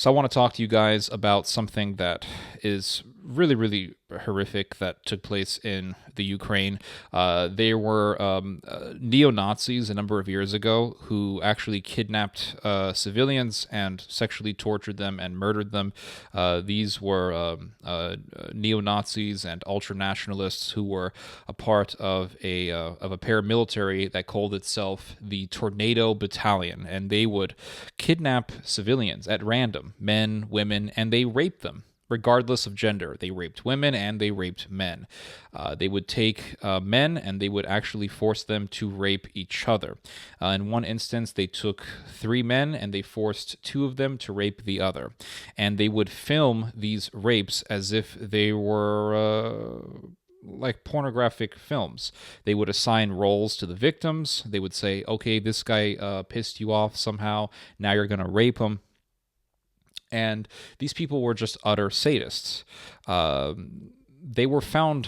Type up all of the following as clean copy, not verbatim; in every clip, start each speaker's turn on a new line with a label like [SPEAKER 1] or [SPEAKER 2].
[SPEAKER 1] So I want to talk to you guys about something that is really, really horrific that took place in the Ukraine. There were neo-Nazis a number of years ago who actually kidnapped civilians and sexually tortured them and murdered them. These were neo-Nazis and ultra-nationalists who were a part of a paramilitary that called itself the Tornado Battalion, and they would kidnap civilians at random, men, women, and they raped them regardless of gender. They raped women and they raped men. They would take men and they would actually force them to rape each other. In one instance, they took 3 men and they forced 2 of them to rape the other. And they would film these rapes as if they were like pornographic films. They would assign roles to the victims. They would say, okay, this guy pissed you off somehow. Now you're going to rape him. And these people were just utter sadists. They were found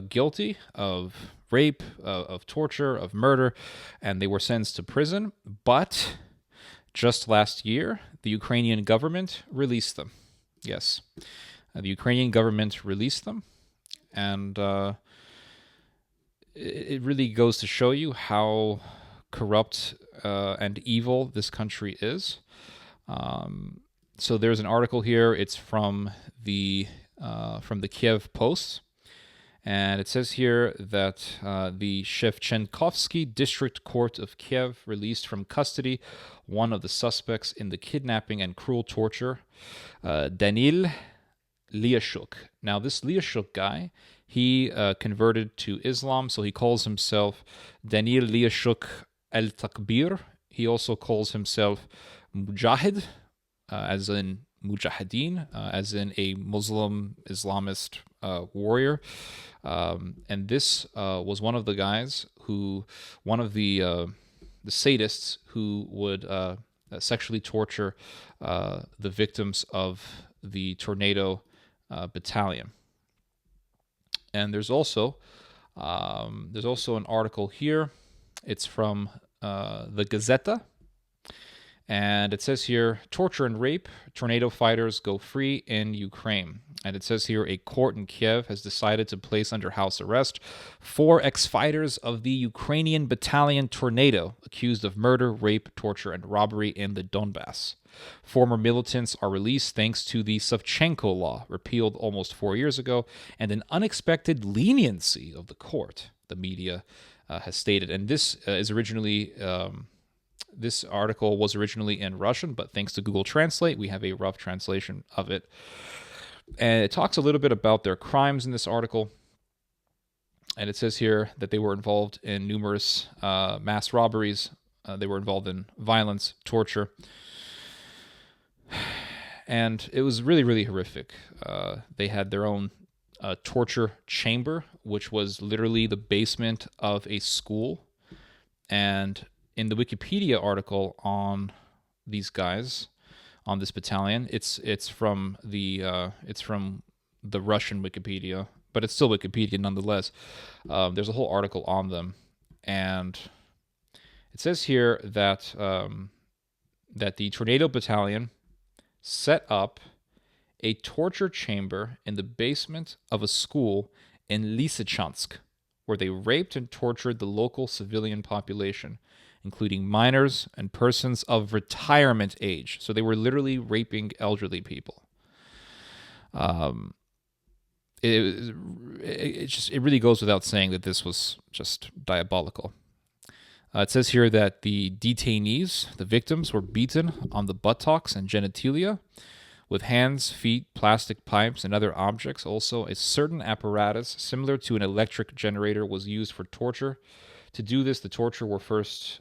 [SPEAKER 1] guilty of rape, of torture, of murder, and they were sentenced to prison. But just last year, the Ukrainian government released them. Yes, the Ukrainian government released them, and it really goes to show you how corrupt and evil this country is. So there's an article here. It's from the Kiev Post, and it says here that the Shevchenkovsky District Court of Kiev released from custody one of the suspects in the kidnapping and cruel torture, Danil Liashuk. Now, this Liashuk guy, he converted to Islam, so he calls himself Danil Liashuk al-Takbir. He also calls himself Mujahid, as in Mujahideen, as in a Muslim Islamist warrior. And this was one of the guys who, one of the sadists who would sexually torture the victims of the Tornado Battalion. And there's also an article here. It's from the Gazeta. And it says here, torture and rape, tornado fighters go free in Ukraine. And it says here, a court in Kiev has decided to place under house arrest 4 ex-fighters of the Ukrainian battalion Tornado, accused of murder, rape, torture, and robbery in the Donbass. Former militants are released thanks to the Savchenko law, repealed almost 4 years ago, and an unexpected leniency of the court, the media has stated. And this is originally... This article was originally in Russian, but thanks to Google Translate, we have a rough translation of it. And it talks a little bit about their crimes in this article. And it says here that they were involved in numerous mass robberies. They were involved in violence, torture. And it was really, really horrific. They had their own torture chamber, which was literally the basement of a school. And in the Wikipedia article on these guys, on this battalion, it's from the Russian Wikipedia, but it's still Wikipedia nonetheless. There's a whole article on them, and it says here that that the Tornado Battalion set up a torture chamber in the basement of a school in Lysychansk, where they raped and tortured the local civilian population, including minors and persons of retirement age. So they were literally raping elderly people. It really goes without saying that this was just diabolical. It says here that the detainees, the victims, were beaten on the buttocks and genitalia with hands, feet, plastic pipes, and other objects. Also, a certain apparatus similar to an electric generator was used for torture. To do this, the tortured were first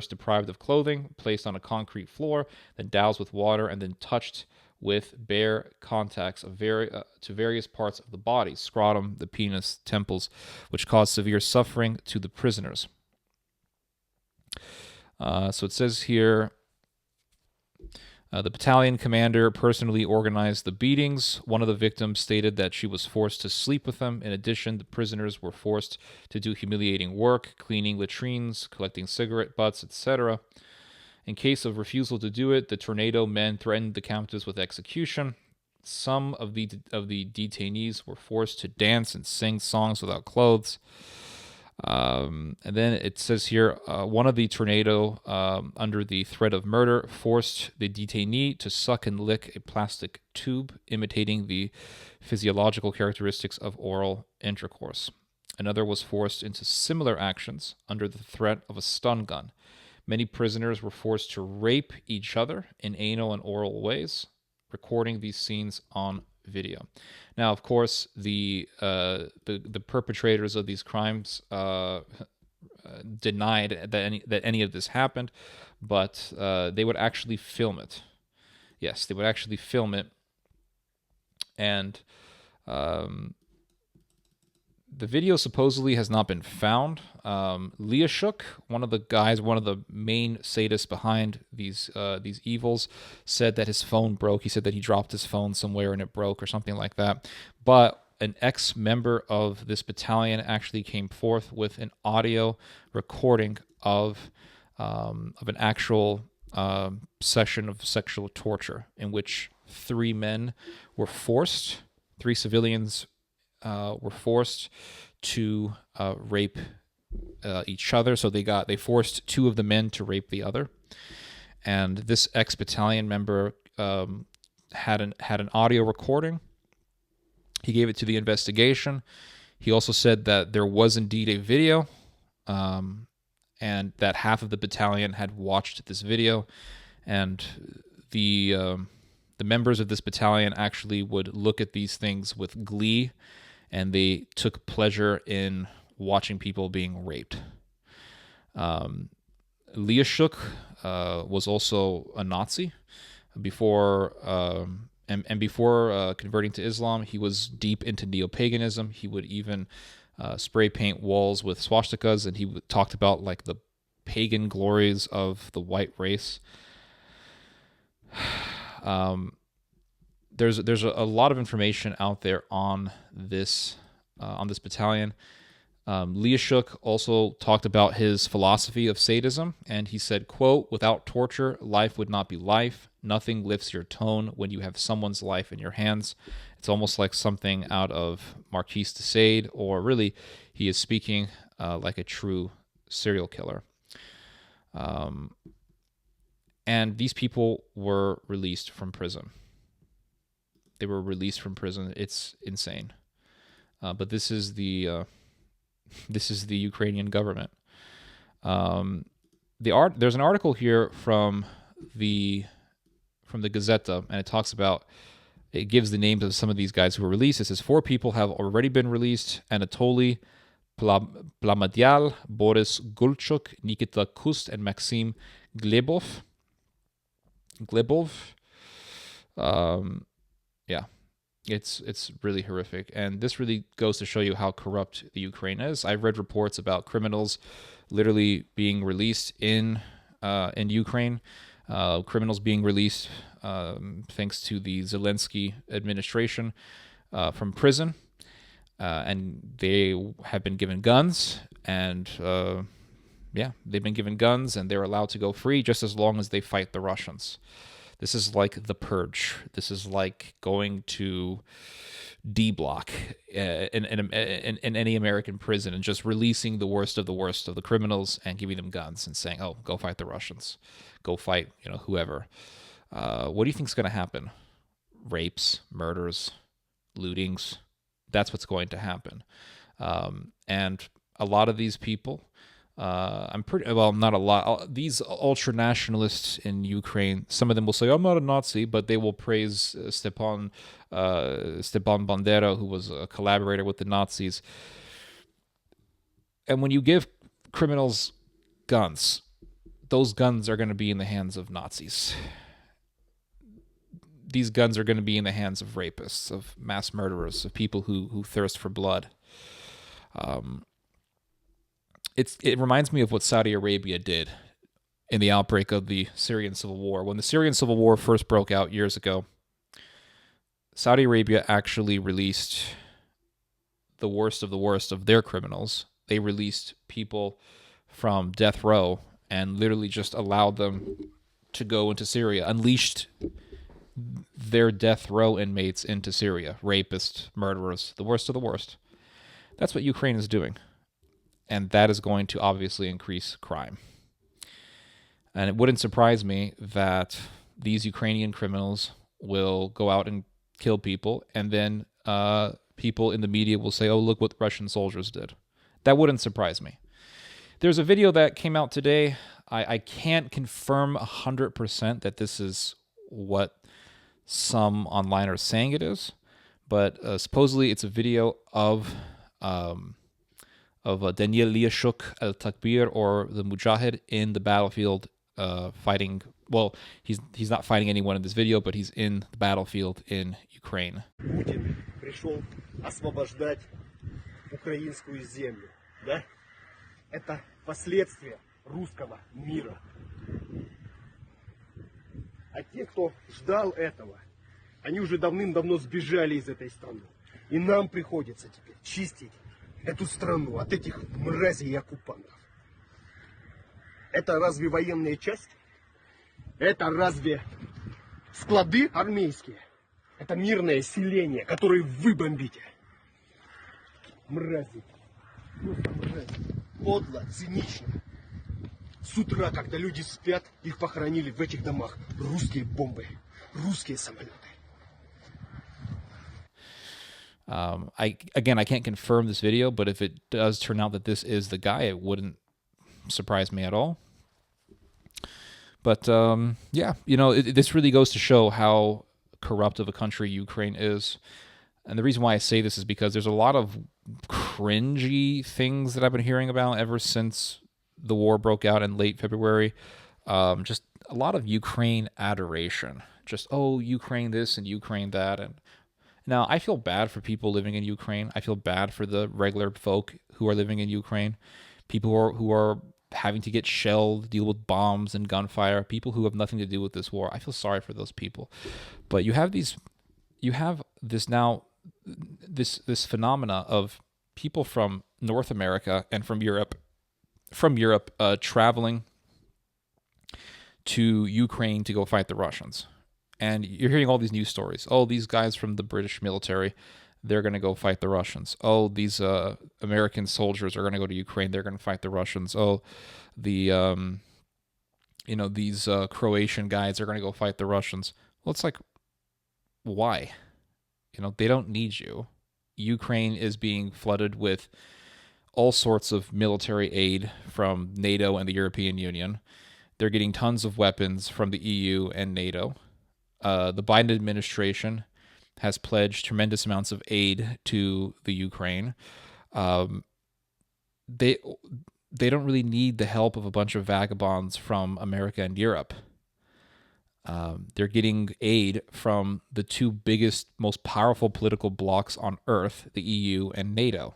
[SPEAKER 1] deprived of clothing, placed on a concrete floor, then doused with water, and then touched with bare contacts to various parts of the body, scrotum, the penis, temples, which caused severe suffering to the prisoners. So it says here, the battalion commander personally organized the beatings. One of the victims stated that she was forced to sleep with them. In addition, the prisoners were forced to do humiliating work, cleaning latrines, collecting cigarette butts, etc. In case of refusal to do it, the Tornado men threatened the captives with execution. Some of the detainees were forced to dance and sing songs without clothes. And then it says here, one of the Tornado, under the threat of murder, forced the detainee to suck and lick a plastic tube, imitating the physiological characteristics of oral intercourse. Another was forced into similar actions under the threat of a stun gun. Many prisoners were forced to rape each other in anal and oral ways, recording these scenes on video. Now, of course, the perpetrators of these crimes denied that any of this happened, but they would actually film it. Yes, they would actually film it, and the video supposedly has not been found. Leashuk, one of the main sadists behind these evils, said that his phone broke. He said that he dropped his phone somewhere and it broke or something like that. But an ex-member of this battalion actually came forth with an audio recording of an actual session of sexual torture in which three civilians were forced to rape each other. So they forced two of the men to rape the other, and this ex-battalion member had an audio recording. He gave it to the investigation. He also said that there was indeed a video, and that half of the battalion had watched this video, and the members of this battalion actually would look at these things with glee, and they took pleasure in watching people being raped. Leashuk was also a Nazi before converting to Islam. He was deep into neo-paganism. He would even spray paint walls with swastikas, and he talked about like the pagan glories of the white race. There's a lot of information out there on this battalion. Leashuk also talked about his philosophy of sadism, and he said, quote, "Without torture, life would not be life. Nothing lifts your tone when you have someone's life in your hands." It's almost like something out of Marquis de Sade, or really, he is speaking like a true serial killer. And these people were released from prison. They were released from prison. It's insane. But this is the Ukrainian government. There's an article here from the Gazeta, and it gives the names of some of these guys who were released. It says 4 people have already been released: Anatoly Plamadyal, Boris Gulchuk, Nikita Kust, and Maxim Glebov. Yeah, it's really horrific, and this really goes to show you how corrupt the Ukraine is. I've read reports about criminals literally being released in Ukraine, criminals being released thanks to the Zelensky administration from prison, and they have been given guns, and they've been given guns, and they're allowed to go free just as long as they fight the Russians. This is like the purge. This is like going to D Block in any American prison and just releasing the worst of the criminals and giving them guns and saying, "Oh, go fight the Russians, go fight whoever." What do you think is going to happen? Rapes, murders, lootings. That's what's going to happen. And a lot of these people. Not a lot. These ultra nationalists in Ukraine, some of them will say, "I'm not a Nazi," but they will praise Stepan Bandera, who was a collaborator with the Nazis. And when you give criminals guns, those guns are going to be in the hands of Nazis. These guns are going to be in the hands of rapists, of mass murderers, of people who thirst for blood. It reminds me of what Saudi Arabia did in the outbreak of the Syrian Civil War. When the Syrian Civil War first broke out years ago, Saudi Arabia actually released the worst of their criminals. They released people from death row and literally just allowed them to go into Syria, unleashed their death row inmates into Syria, rapists, murderers, the worst of the worst. That's what Ukraine is doing. And that is going to obviously increase crime. And it wouldn't surprise me that these Ukrainian criminals will go out and kill people, and then people in the media will say, oh, look what Russian soldiers did. That wouldn't surprise me. There's a video that came out today. I can't confirm 100% that this is what some online are saying it is, but supposedly it's a video of Daniel Liashuk al-Takbir, or the Mujahid, in the battlefield fighting. Well, he's not fighting anyone in this video, but he's in the battlefield in Ukraine.
[SPEAKER 2] Путин пришел освобождать украинскую землю, да? Это последствия русского мира. А те, кто ждал этого, они уже давным-давно сбежали из этой страны. И нам приходится теперь чистить эту страну от этих мразей и оккупантов. Это разве военная часть? Это разве склады армейские? Это мирное селение, которое вы бомбите. Мрази. Просто мрази. Подло, цинично. С утра, когда люди спят, их похоронили в этих домах русские бомбы, русские самолеты.
[SPEAKER 1] I can't confirm this video, but if it does turn out that this is the guy, it wouldn't surprise me at all. But yeah, this really goes to show how corrupt of a country Ukraine is. And the reason why I say this is because there's a lot of cringy things that I've been hearing about ever since the war broke out in late February. Just a lot of Ukraine adoration. Just, oh, Ukraine this and Ukraine that. And now I feel bad for people living in Ukraine. I feel bad for the regular folk who are living in Ukraine. People who are having to get shelled, deal with bombs and gunfire, people who have nothing to do with this war. I feel sorry for those people. But you have this phenomena of people from North America and from Europe traveling to Ukraine to go fight the Russians. And you're hearing all these news stories. Oh, these guys from the British military, they're going to go fight the Russians. Oh, these American soldiers are going to go to Ukraine. They're going to fight the Russians. Oh, these Croatian guys are going to go fight the Russians. Well, it's like, why? They don't need you. Ukraine is being flooded with all sorts of military aid from NATO and the European Union. They're getting tons of weapons from the EU and NATO. The Biden administration has pledged tremendous amounts of aid to the Ukraine. They don't really need the help of a bunch of vagabonds from America and Europe. They're getting aid from the two biggest, most powerful political blocs on earth, the EU and NATO.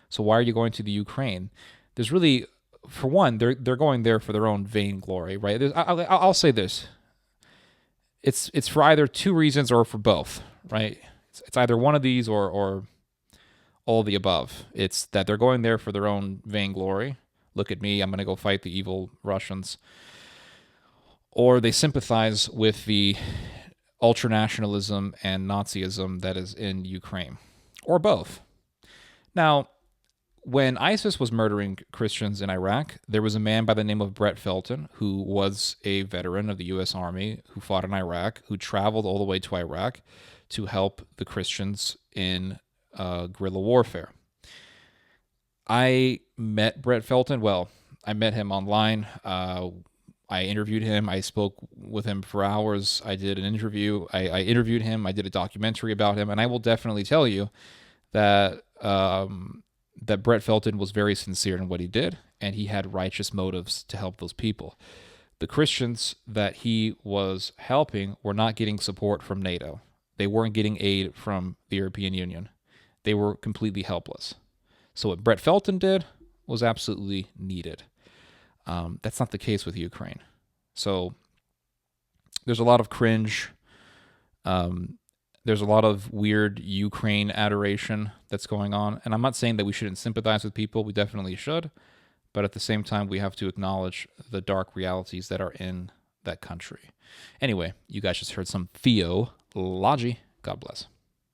[SPEAKER 1] So why are you going to the Ukraine? There's really, for one, they're going there for their own vainglory, right? I'll say this. It's for either two reasons or for both, right? It's either one of these or all the above. It's that they're going there for their own vainglory. Look at me, I'm going to go fight the evil Russians. Or they sympathize with the ultranationalism and Nazism that is in Ukraine. Or both. Now, when ISIS was murdering Christians in Iraq, there was a man by the name of Brett Felton, who was a veteran of the U.S. Army, who fought in Iraq, who traveled all the way to Iraq to help the Christians in guerrilla warfare. I met Brett Felton. Well, I met him online. I interviewed him. I spoke with him for hours. I did an interview. I interviewed him. I did a documentary about him. And I will definitely tell you that that Brett Felton was very sincere in what he did, and he had righteous motives to help those people. The Christians that he was helping were not getting support from NATO. They weren't getting aid from the European Union. They were completely helpless. So what Brett Felton did was absolutely needed. That's not the case with Ukraine. So there's a lot of cringe. There's a lot of weird Ukraine adoration that's going on. And I'm not saying that we shouldn't sympathize with people. We definitely should. But at the same time, we have to acknowledge the dark realities that are in that country. Anyway, you guys just heard some theology. God bless.